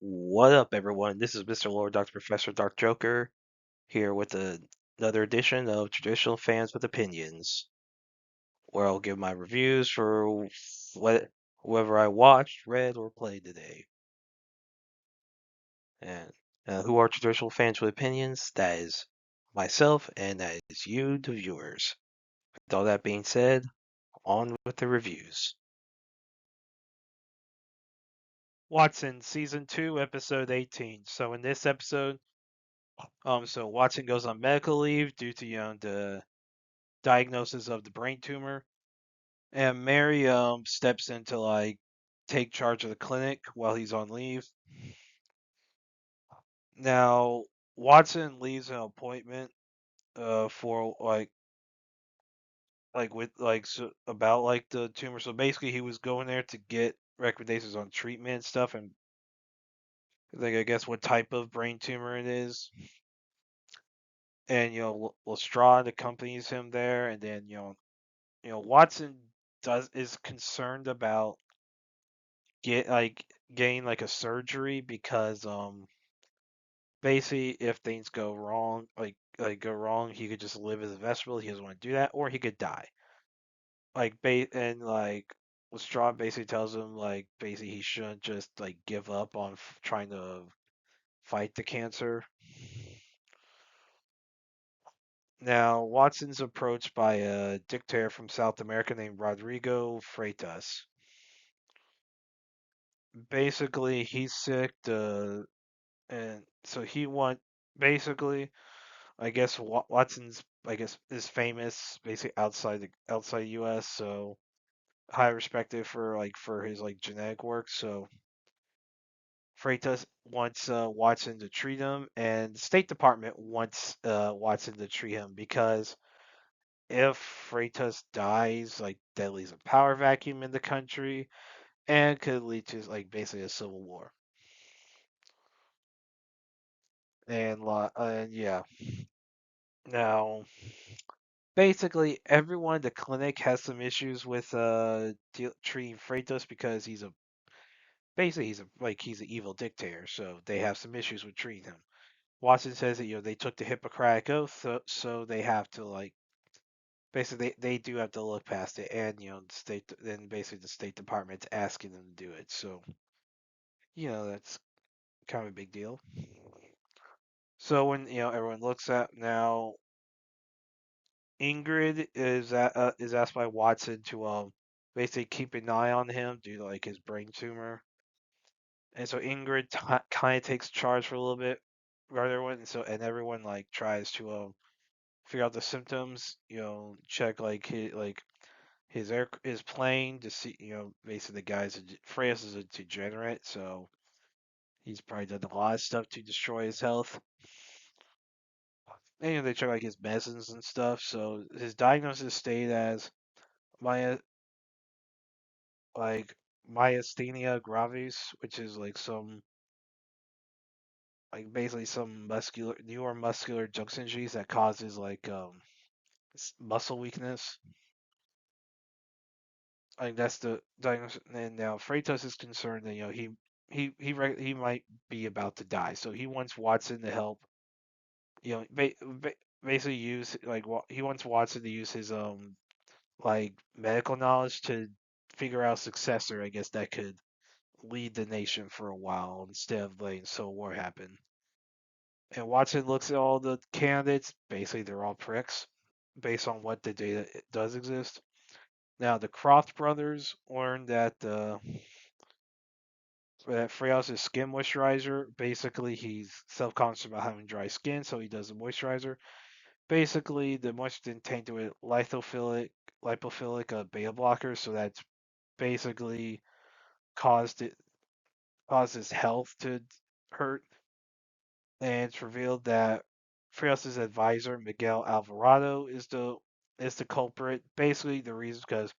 What up, everyone? This is Mr. Lord, Dr. Professor, Dark Joker, here with another edition of Traditional Fans with Opinions, where I'll give my reviews for whoever I watched, read, or played today. And who are Traditional Fans with Opinions? That is myself, and that is you, the viewers. With all that being said, on with the reviews. Watson, Season 2, Episode 18. So in this episode, so Watson goes on medical leave due to, the diagnosis of the brain tumor, and Mary steps in to like take charge of the clinic while he's on leave. Now Watson leaves an appointment for like with like so, about like the tumor. So basically, he was going there to get recommendations on treatment and stuff, and like I guess what type of brain tumor it is. And Lestrade accompanies him there, and then Watson is concerned about getting like a surgery because basically if things go wrong go wrong, he could just live as a vegetable. He doesn't want to do that, or he could die. Lestrade basically tells him like basically he shouldn't just like give up on trying to fight the cancer. Now Watson's approached by a dictator from South America named Rodrigo Freitas. Basically he's sick and so he want basically I guess Watson's I guess is famous basically outside U.S. So high respected for for his like genetic work. So Freitas wants Watson to treat him, and the State Department wants Watson to treat him because if Freitas dies, like that leaves a power vacuum in the country and could lead to like basically a civil war. And yeah, now basically everyone in the clinic has some issues with treating Freitas because he's an evil dictator, so they have some issues with treating him. Watson says that they took the Hippocratic oath, so they have to like basically they do have to look past it, and basically the State Department's asking them to do it, so that's kind of a big deal. So when everyone looks at now, Ingrid is asked by Watson to basically keep an eye on him due to like his brain tumor, and so Ingrid kind of takes charge for a little bit, everyone, and everyone like tries to figure out the symptoms, check like his plane to see, basically the guy's Freyas is a degenerate, so he's probably done a lot of stuff to destroy his health. And they check like his medicines and stuff. So his diagnosis stayed as my like myasthenia gravis, which is like some like basically some neuromuscular junction disease that causes like muscle weakness. Like that's the diagnosis. And now Freitas is concerned that he might be about to die, so he wants Watson to help. Basically use like he wants Watson to use his like medical knowledge to figure out a successor, I guess, that could lead the nation for a while instead of letting Civil War happen. And Watson looks at all the candidates. Basically, they're all pricks based on what the data does exist. Now, the Croft brothers learned that Freyos' skin moisturizer. Basically, he's self-conscious about having dry skin, so he does a moisturizer. Basically, the moisture contained with lipophilic beta blockers, so that's basically caused it caused his health to hurt. And it's revealed that Frios' advisor Miguel Alvarado is the culprit. Basically, the reason because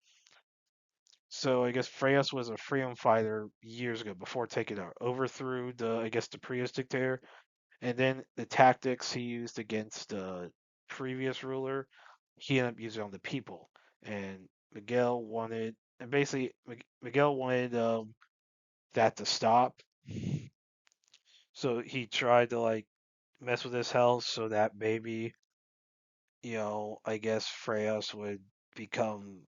I guess Frios was a freedom fighter years ago before taking over, overthrew the previous dictator, and then the tactics he used against the previous ruler, he ended up using on the people. And Miguel wanted that to stop. So he tried to like mess with his health so that maybe, I guess Freyas would become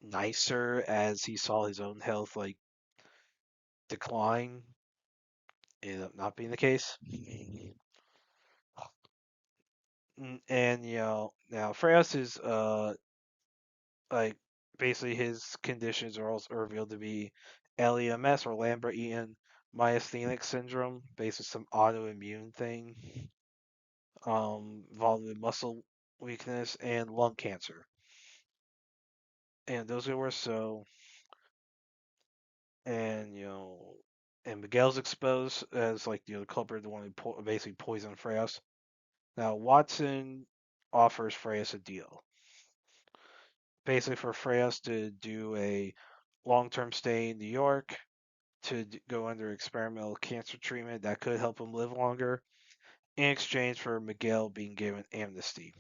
nicer as he saw his own health like decline. Ended up not being the case. And now Freyas is like basically his conditions are also revealed to be LEMS or Lambert-Eaton myasthenic syndrome, basically some autoimmune thing, involved with muscle weakness and lung cancer. And those are worse. So, and and Miguel's exposed as like the culprit, the one who basically poisoned Freyas. Now Watson offers Freyas a deal, basically for Freyas to do a long-term stay in New York to go under experimental cancer treatment that could help him live longer in exchange for Miguel being given amnesty.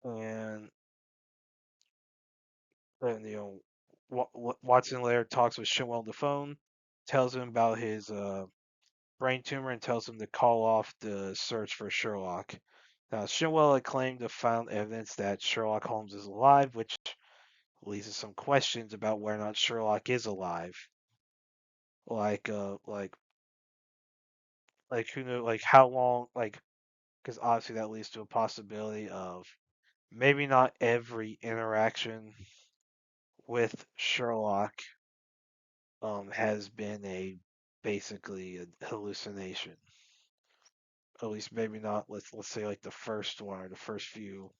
And then, Watson later talks with Shinwell on the phone, tells him about his brain tumor, and tells him to call off the search for Sherlock. Now, Shinwell had claimed to found evidence that Sherlock Holmes is alive, which leads to some questions about whether or not Sherlock is alive. Like, who knew, like, how long, like, because obviously that leads to a possibility of maybe not every interaction with Sherlock has been a basically a hallucination. At least maybe not. Let's say like the first one or the first few.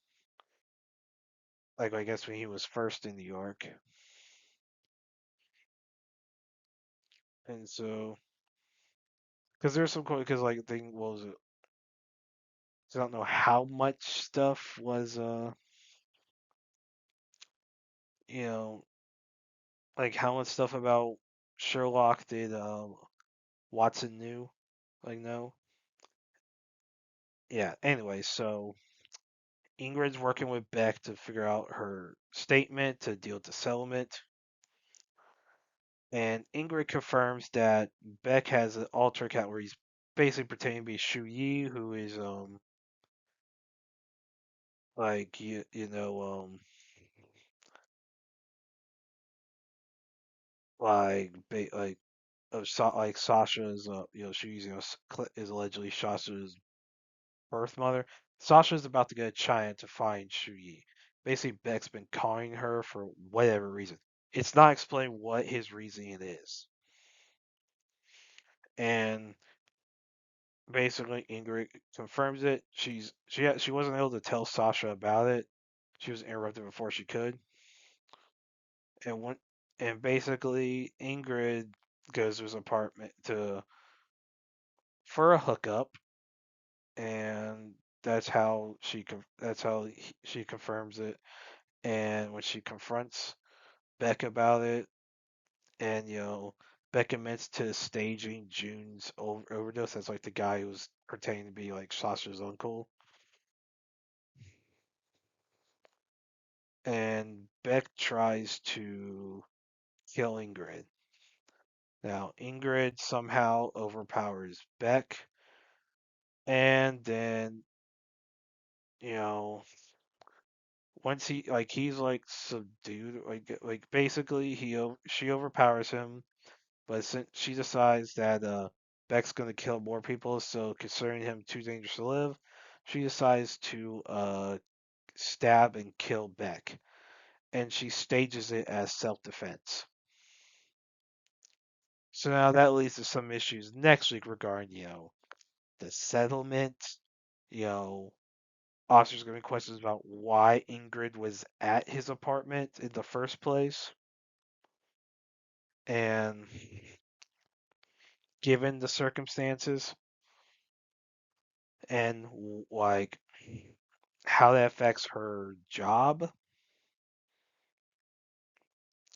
Like I guess when he was first in New York, and so because there's some because like thing was I don't know how much stuff was you know like how much stuff about Sherlock did Watson knew like no. Yeah, anyway, so Ingrid's working with Beck to figure out her statement to deal with the settlement. And Ingrid confirms that Beck has an alter account where he's basically pretending to be Shu Yi, who is like like like Sasha's Shu Yi's is allegedly Sasha's birth mother. Sasha's about to go to China to find Shu Yi. Basically, Beck's been calling her for whatever reason. It's not explained what his reasoning is. And basically, Ingrid confirms it. She wasn't able to tell Sasha about it. She was interrupted before she could. And when and basically Ingrid goes to his apartment to for a hookup, and she confirms it. And when she confronts Beck about it, and Beck admits to staging June's overdose as like the guy who was pretending to be like Sasha's uncle. And Beck tries to kill Ingrid. Now Ingrid somehow overpowers Beck, and then you know once he's like subdued, like basically she overpowers him. But since she decides that Beck's gonna kill more people, so considering him too dangerous to live, she decides to stab and kill Beck, and she stages it as self-defense. So now that leads to some issues next week regarding the settlement. You know, officers gonna be questions about why Ingrid was at his apartment in the first place, and given the circumstances, and like how that affects her job.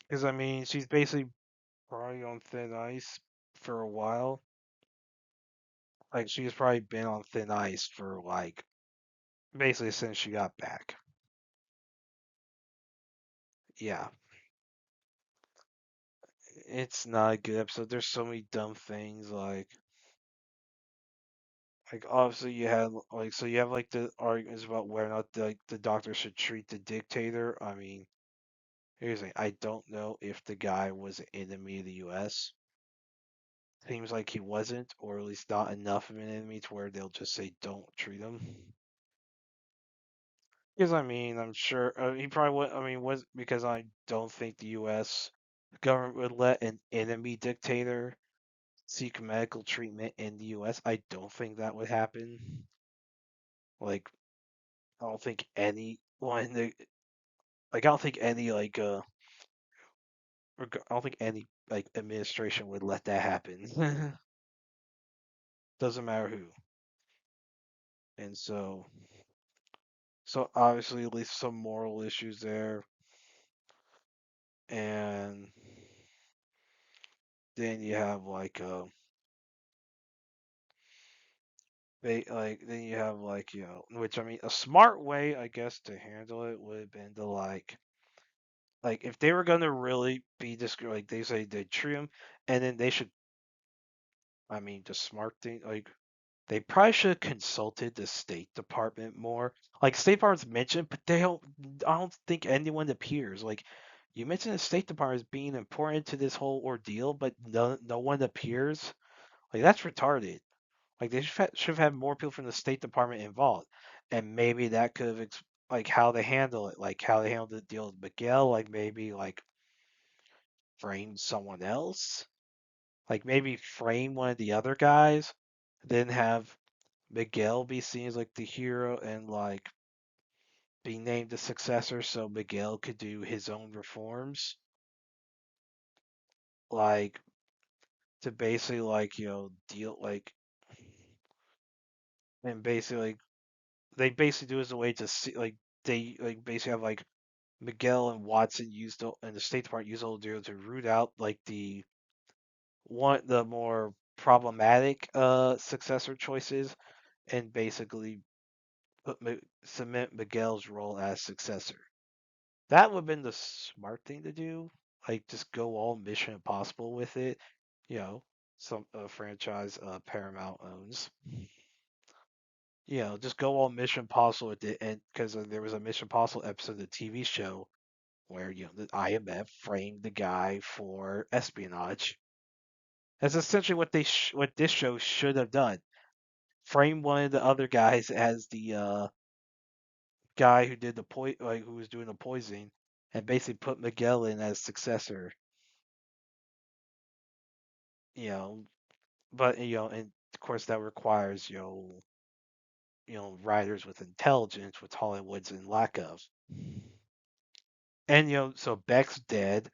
Because I mean, she's basically probably on thin ice for a while. Like she's probably been on thin ice for like basically since she got back. Yeah, it's not a good episode. There's so many dumb things like obviously you had like so you have like the arguments about whether or not the doctor should treat the dictator. I mean, here's the thing, I don't know if the guy was an enemy of the U.S. Seems like he wasn't, or at least not enough of an enemy to where they'll just say don't treat him. Because I mean, I'm sure he probably would. I mean, was because I don't think the U.S. government would let an enemy dictator seek medical treatment in the U.S. I don't think that would happen. Like, I don't think anyone, like, I don't think any I don't think any like administration would let that happen. Doesn't matter who. And so obviously at least some moral issues there, and then you have then you have which I mean a smart way I guess to handle it would have been to like if they were gonna really be disc like they say they treat him, and then they should, I mean, the smart thing, like they probably should have consulted the State Department more. Like State Department's mentioned, but they don't. I don't think anyone appears. Like you mentioned, the State Department as being important to this whole ordeal, but no one appears. Like that's retarded. Like they should have had more people from the State Department involved, and maybe that could have like how they handle it, like how they handled the deal with Miguel. Like maybe like frame someone else. Like maybe frame one of the other guys, then have Miguel be seen as like the hero and like be named the successor so Miguel could do his own reforms. Like to basically deal like and basically like they basically do as a way to see like they like basically have like Miguel and Watson and the State Department use the deal to root out like the more problematic successor choices and basically cement Miguel's role as successor. That would have been the smart thing to do. Like just go all Mission Impossible with it. You know, some franchise Paramount owns. Just go all Mission Impossible with it, and because there was a Mission Impossible episode of the TV show where the IMF framed the guy for espionage. That's essentially what this show should have done. Frame one of the other guys as the guy who did who was doing the poisoning, and basically put Miguel in as successor. You know, but and of course that requires writers with intelligence, which Hollywood's in lack of. And so Beck's dead,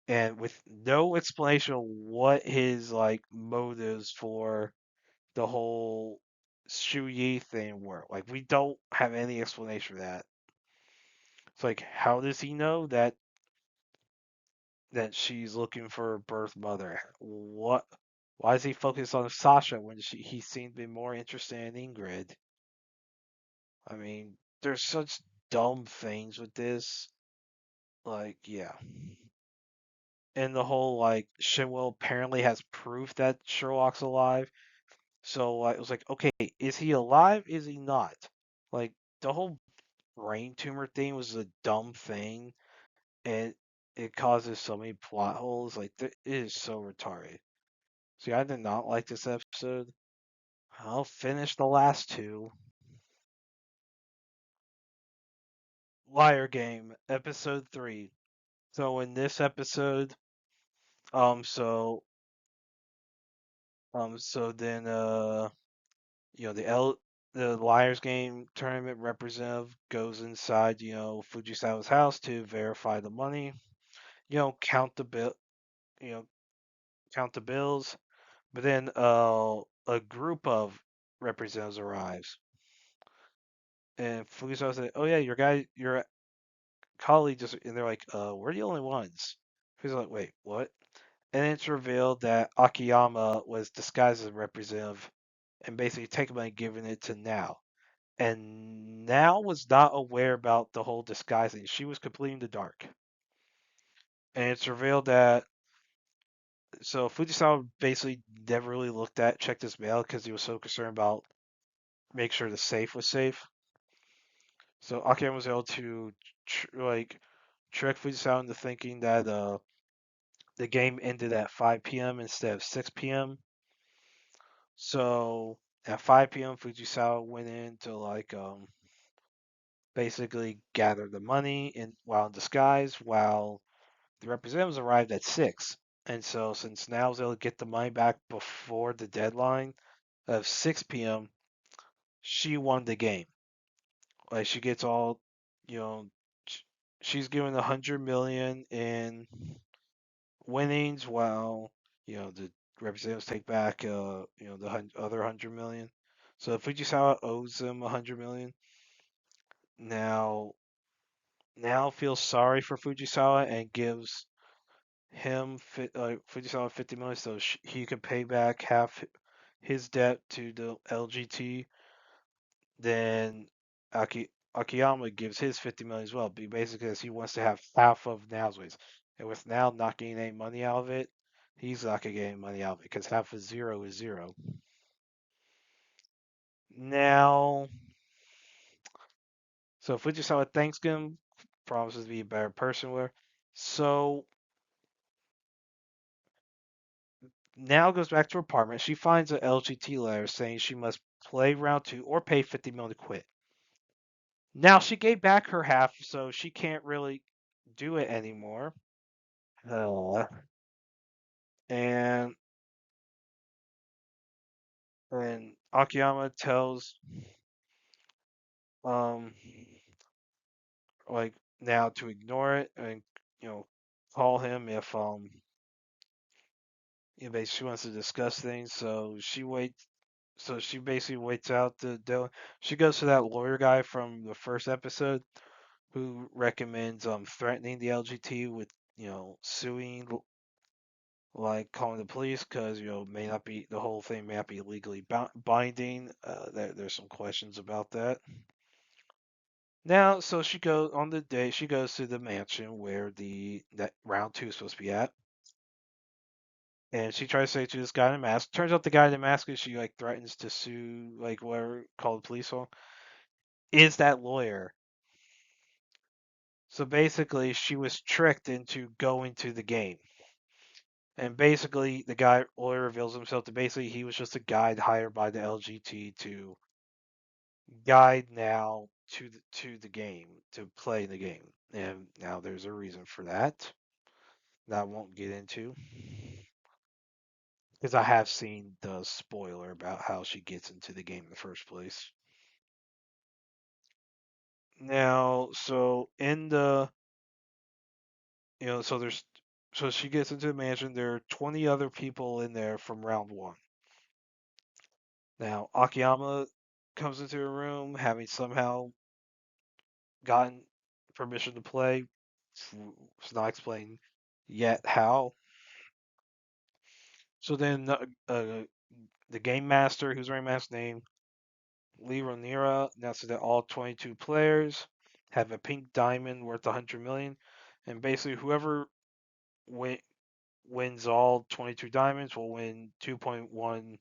and with no explanation of what his like motives for the whole Shu Yi thing were. Like we don't have any explanation for that. It's like how does he know that she's looking for a birth mother? What? Why is he focused on Sasha when he seemed to be more interested in Ingrid? I mean, there's such dumb things with this. Like, yeah. And the whole like Shinwell apparently has proof that Sherlock's alive. So it was like, okay, is he alive? Is he not? Like the whole brain tumor thing was a dumb thing, and it causes so many plot holes. Like it is so retarded. See, I did not like this episode. I'll finish the last two. Liar Game, episode 3. So in this episode, um, so so then the Liars Game tournament representative goes inside Fujisawa's house to verify the money. Count the bill. You know, count the bills. But then a group of representatives arrives, and Fujisawa said, "Oh yeah, your colleague just," and they're like, we're the only ones." He's like, "Wait, what?" And then it's revealed that Akiyama was disguised as a representative and basically taking money and giving it to Now. And Now was not aware about the whole disguising. She was completely in the dark. And it's revealed that So Fujisawa basically never really checked his mail because he was so concerned about make sure the safe was safe. So Akiyama was able to trick Fujisawa into thinking that the game ended at 5 p.m. instead of 6 p.m. So at 5 p.m. Fujisawa went in to basically gather the money while in disguise, while the representatives arrived at 6. And so since now I was able to get the money back before the deadline of 6 p.m., she won the game. Like she gets all, you know, she's given 100 million in winnings, while the representatives take back the other 100 million. So Fujisawa owes them 100 million. Now, now feels sorry for Fujisawa and gives Fujisawa 50 million so he could pay back half his debt to the LGT. Then Akiyama gives his 50 million as well, basically because he wants to have half of Nao's ways. And with Nao not getting any money out of it, he's not gonna get any money out of it because half of zero is zero. Now, so Fujisawa thanks him, promises to be a better person with her. So now goes back to her apartment. She finds an LGT letter saying she must play round 2 or pay 50 million to quit. Now she gave back her half, so she can't really do it anymore. Uh, and and Akiyama tells um like now to ignore it and you know call him if she wants to discuss things. So she basically waits out the deal. She goes to that lawyer guy from the first episode who recommends threatening the LGT with suing, like calling the police because may not be the whole thing may not be legally binding. There's some questions about that. Now, so she goes on the day she goes to the mansion where the that round 2 is supposed to be at, and she tries to say to this guy in a mask. Turns out the guy in the mask, is she like threatens to sue, like whatever, call the police on, is that lawyer. So basically, she was tricked into going to the game. And basically, the guy lawyer reveals himself to basically he was just a guide hired by the LGT to guide now to the game to play the game. And now there's a reason for that I won't get into because I have seen the spoiler about how she gets into the game in the first place. Now, so in the so there's so she gets into the mansion. There are 20 other people in there from round 1. Now, Akiyama comes into a room having somehow gotten permission to play. It's not explained yet how. So then the game master, whose right master name Lee Ronira, announces that all 22 players have a pink diamond worth 100 million, and basically whoever win, wins all 22 diamonds will win 2.1,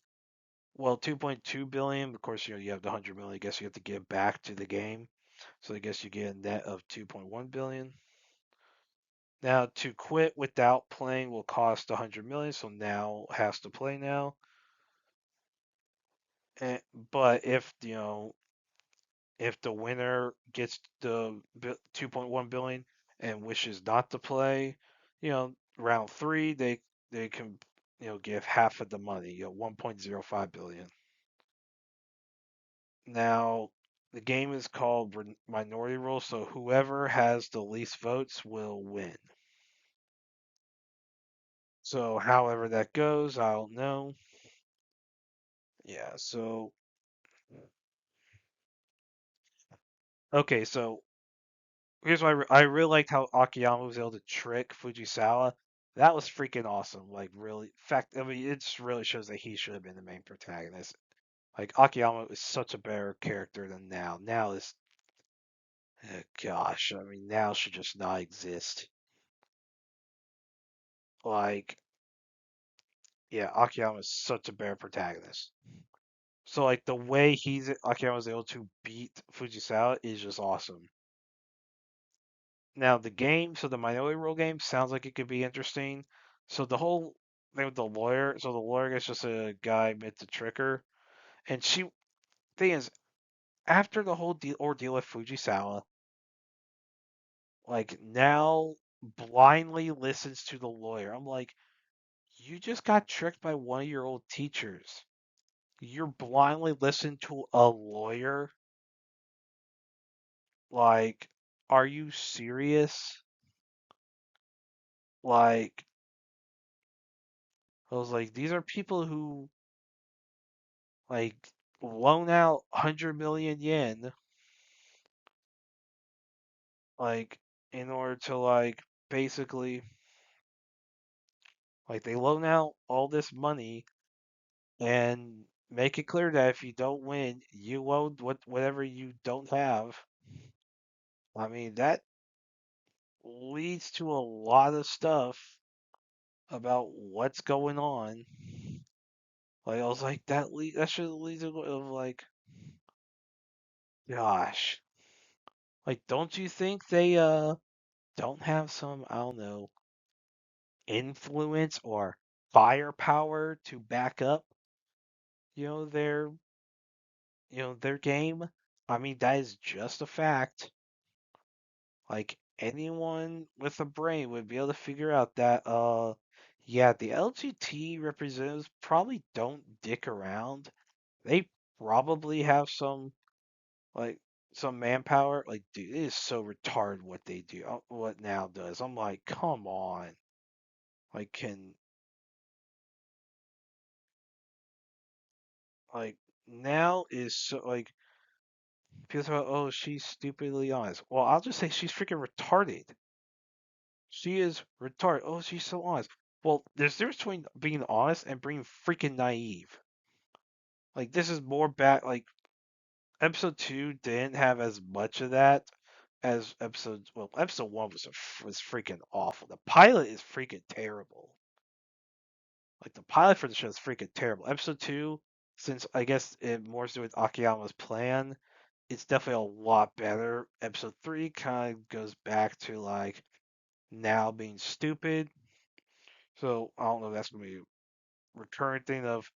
well 2.2 billion. Of course, you have the 100 million. I guess you have to give back to the game, so I guess you get a net of 2.1 billion. Now to quit without playing will cost 100 million, so now has to play now. And, but if the winner gets the 2.1 billion and wishes not to play, round 3 they can give half of the money, 1.05 billion. Now the game is called Minority Rule, so whoever has the least votes will win. So however that goes, I don't know. Yeah, so okay, so here's why I really liked how Akiyama was able to trick Fujisawa. That was freaking awesome. Like, really, fact, I mean, it just really shows that he should have been the main protagonist. Like, Akiyama is such a better character than Now. Now is, gosh, I mean, Now should just not exist. Like, yeah, Akiyama is such a better protagonist. So like the way Akiyama was able to beat Fujisawa is just awesome. Now the game, so the Minority Rule game sounds like it could be interesting. So the whole thing with the lawyer, so the lawyer gets just a guy meant to trick her, and she thing is after the whole ordeal with Fujisawa, like now blindly listens to the lawyer. I'm like, you just got tricked by one of your old teachers. You're blindly listening to a lawyer? Like, are you serious? Like, I was like, these are people who like loan out 100 million yen, like in order to like basically like they loan out all this money and make it clear that if you don't win, you owe whatever you don't have. I mean, that leads to a lot of stuff about what's going on. Like I was like, that should lead to of like, gosh, like don't you think they don't have some, I don't know, influence or firepower to back up, you know, their game? I mean, that is just a fact. Like anyone with a brain would be able to figure out that yeah, the LGT representatives probably don't dick around. They probably have like some manpower. Like, dude, it is so retarded what they do. What now does? I'm like, come on. Like, like now is so like people talk about, oh, she's stupidly honest. Well, I'll just say she's freaking retarded. She is retarded. Oh, she's so honest. Well, there's a difference between being honest and being freaking naive. Like this is more bad. Like episode two didn't have as much of that as episode one was freaking awful. The pilot is freaking terrible. Like the pilot for the show is freaking terrible. Episode two, since I guess it more to do with Akiyama's plan, it's definitely a lot better. Episode three kind of goes back to like now being stupid. So I don't know if that's gonna be a recurrent thing of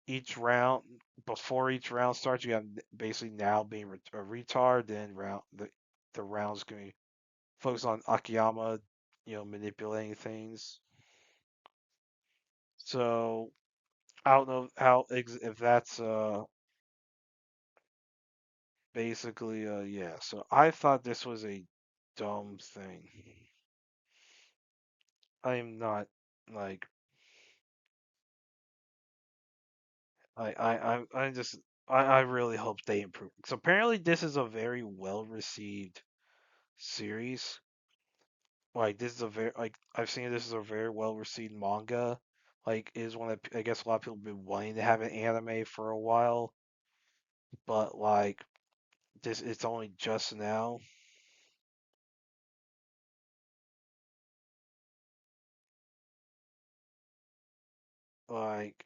each round before each round starts. You have basically now being a retard. Then the round's gonna be focused on Akiyama, manipulating things. So I don't know if that's basically yeah. So I thought this was a dumb thing. I am not like I just I really hope they improve. So apparently this is a very well received series. Like this is a very like I've seen this is a very well received manga. Like is one that I guess a lot of people have been wanting to have an anime for a while, but like this it's only just now. Like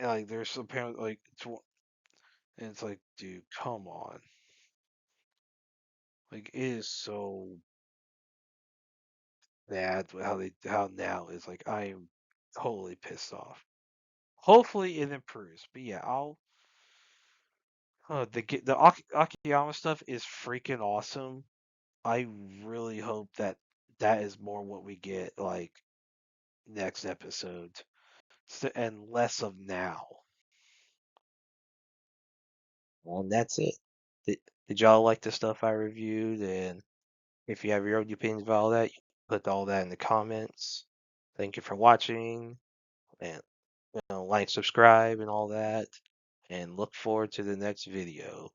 like there's apparently like and it's like dude, come on. Like it is so bad how now is like I am totally pissed off. Hopefully it improves. But yeah, I'll the Akiyama stuff is freaking awesome. I really hope that that is more what we get like next episode and less of now. Well, and that's it. Did y'all like the stuff I reviewed? And if you have your own opinions about all that, you put all that in the comments. Thank you for watching, and like, subscribe, and all that. And look forward to the next video.